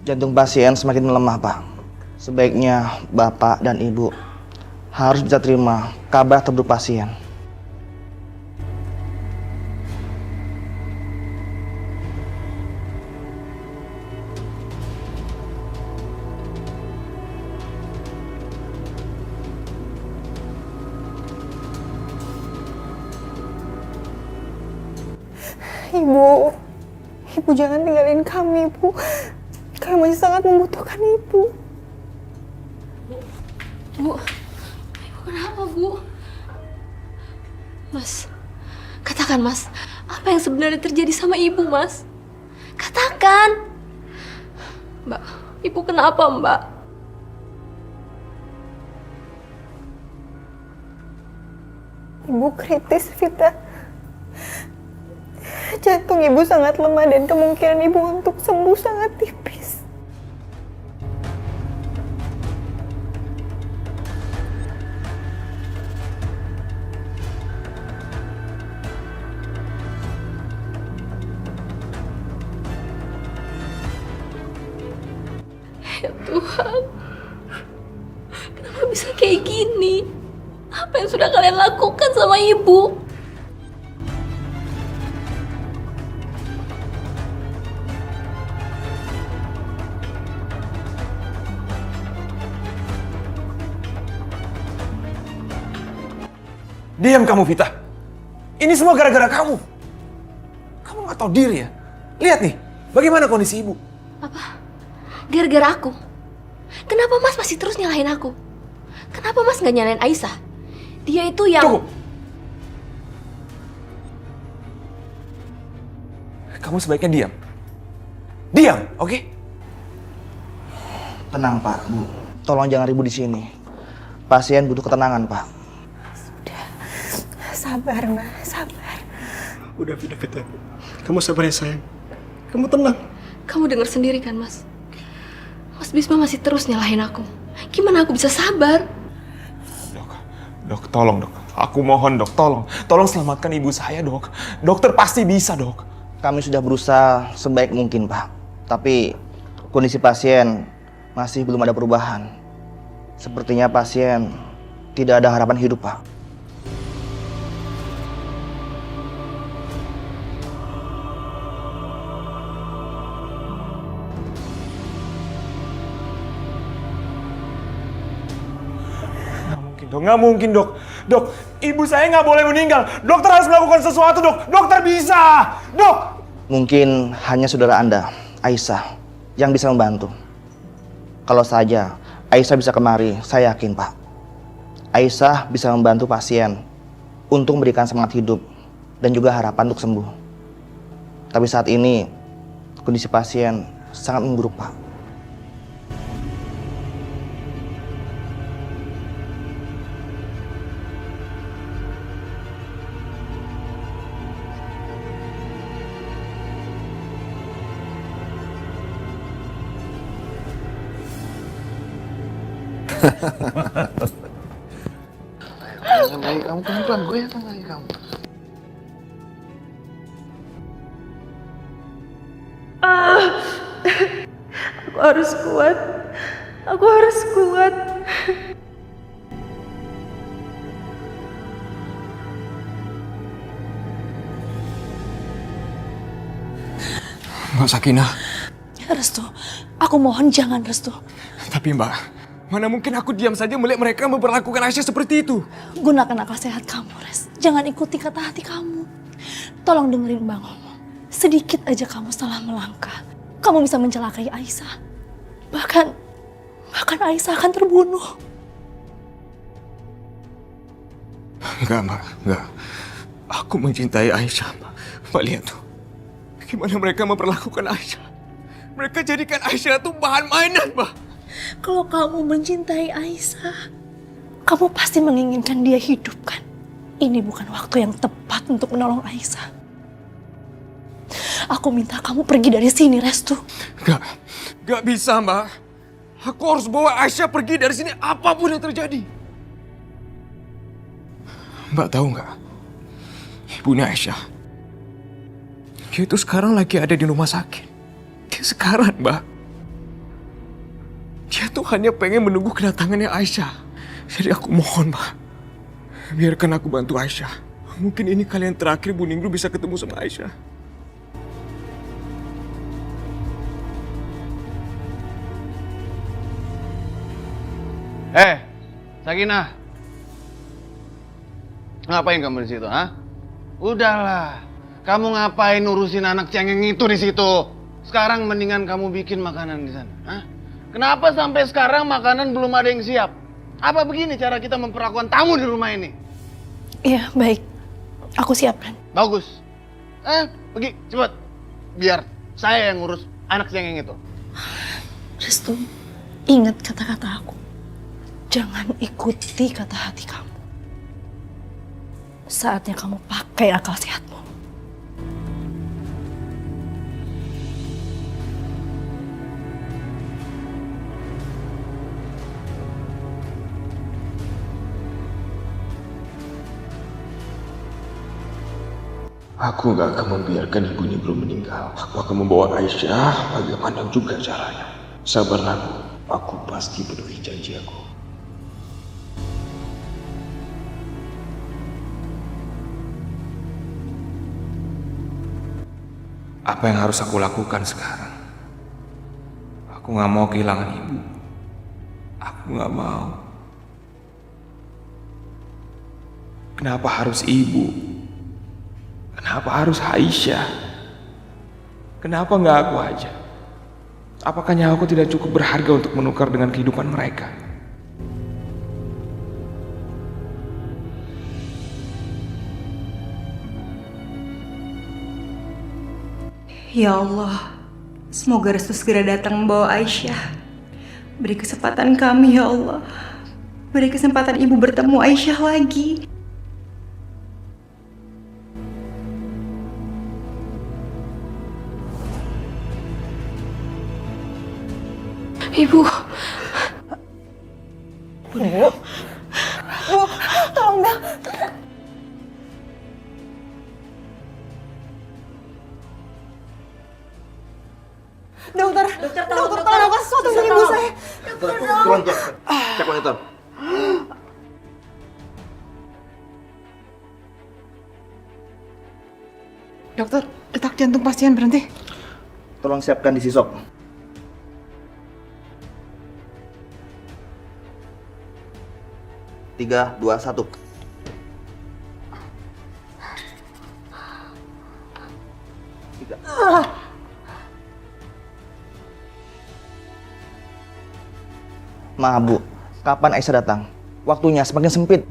Jantung pasien semakin melemah, Pak. Sebaiknya Bapak dan Ibu harus bisa terima kabar terburuk pasien. Ibu jangan tinggalin kami, Ibu. Kami masih sangat membutuhkan Ibu. Bu, Ibu kenapa, Bu? Mas, katakan, Mas, apa yang sebenarnya terjadi sama Ibu, Mas? Katakan. Mbak, Ibu kenapa, Mbak? Ibu kritis, Vita. Jantung Ibu sangat lemah dan kemungkinan Ibu untuk sembuh sangat tipis. Ya Tuhan, kenapa bisa kayak gini? Apa yang sudah kalian lakukan sama Ibu? Diam kamu, Vita. Ini semua gara-gara kamu. Kamu nggak tahu diri ya? Lihat nih, bagaimana kondisi ibu. Apa? Gara-gara aku? Kenapa Mas masih terus nyalahin aku? Kenapa Mas nggak nyalahin Aisyah? Dia itu yang... Cukup. Kamu sebaiknya diam. Diam, oke? Tenang, Pak, Bu. Tolong jangan ribut di sini. Pasien butuh ketenangan, Pak. Sabar, Mbak. Sabar. Udah, Vita. Kamu sabar ya, sayang. Kamu tenang. Kamu dengar sendiri kan, Mas? Mas Bisma masih terus nyalahin aku. Gimana aku bisa sabar? Dok, tolong dok. Aku mohon dok, tolong. Tolong selamatkan ibu saya, dok. Dokter pasti bisa, dok. Kami sudah berusaha sebaik mungkin, Pak. Tapi kondisi pasien masih belum ada perubahan. Sepertinya pasien tidak ada harapan hidup, Pak. Nggak mungkin, dok. Dok, ibu saya nggak boleh meninggal. Dokter harus melakukan sesuatu, dok. Dokter bisa, dok. Mungkin hanya saudara Anda, Aisyah, yang bisa membantu. Kalau saja Aisyah bisa kemari, saya yakin, Pak. Aisyah bisa membantu pasien untuk memberikan semangat hidup dan juga harapan untuk sembuh. Tapi saat ini kondisi pasien sangat memburuk, Pak. Goyang kaki kamu pelan-pelan, goyangkan kaki kamu. Aku harus kuat. Aku harus kuat. Mbak Sakinah. Restu, aku mohon jangan, Restu. Tapi Mbak, mana mungkin aku diam saja melihat mereka memperlakukan Aisyah seperti itu. Gunakan akal sehat kamu, Res. Jangan ikuti kata hati kamu. Tolong dengerin Mbak ngomong. Sedikit aja kamu salah melangkah, kamu bisa mencelakai Aisyah. Bahkan Aisyah akan terbunuh. Enggak, Mbak. Enggak. Aku mencintai Aisyah, Mbak. Mbak lihat tuh. Gimana mereka memperlakukan Aisyah. Mereka jadikan Aisyah tuh bahan mainan, Mbak. Kalau kamu mencintai Aisyah, kamu pasti menginginkan dia hidup, kan? Ini bukan waktu yang tepat untuk menolong Aisyah. Aku minta kamu pergi dari sini, Restu. Gak bisa, Mbak. Aku harus bawa Aisyah pergi dari sini apapun yang terjadi. Mbak tahu nggak? Ibunya Aisyah. Dia itu sekarang lagi ada di rumah sakit. Dia sekarang, Mbak. Dia tuh hanya pengen menunggu kedatangannya Aisyah. Jadi aku mohon, Pak. Biarkan aku bantu Aisyah. Mungkin ini kali yang terakhir Bu Ningrum bisa ketemu sama Aisyah. Sakinah. Ngapain kamu di situ, ha? Udahlah. Kamu ngapain urusin anak cengeng itu di situ? Sekarang mendingan kamu bikin makanan di sana, ha? Kenapa sampai sekarang makanan belum ada yang siap? Apa begini cara kita memperlakukan tamu di rumah ini? Iya, baik. Aku siapkan. Bagus. Pergi, cepat. Biar saya yang ngurus anak cengeng itu. Restu, ingat kata-kata aku. Jangan ikuti kata hati kamu. Saatnya kamu pakai akal sehatmu. Aku gak akan membiarkan Ibu Ningrum meninggal. Aku akan membawa Aisyah bagaimana juga caranya. Sabarlah, Bu. Aku pasti penuhi janji aku. Apa yang harus aku lakukan sekarang? Aku gak mau kehilangan Ibu. Aku gak mau. Kenapa harus Ibu? Kenapa harus Aisyah? Kenapa nggak aku aja? Apakah nyawaku tidak cukup berharga untuk menukar dengan kehidupan mereka? Ya Allah, semoga Restu segera datang membawa Aisyah. Beri kesempatan kami, ya Allah. Beri kesempatan ibu bertemu Aisyah lagi. Ibu. Bu, tolong Bel. Dokter, tolong lakukan sesuatu untuk ibu saya. Tolong cek monitor. Dokter, detak jantung pasien berhenti. Tolong siapkan di sisok. Tiga, dua, satu. Maaf, Bu. Kapan Aisyah datang? Waktunya semakin sempit.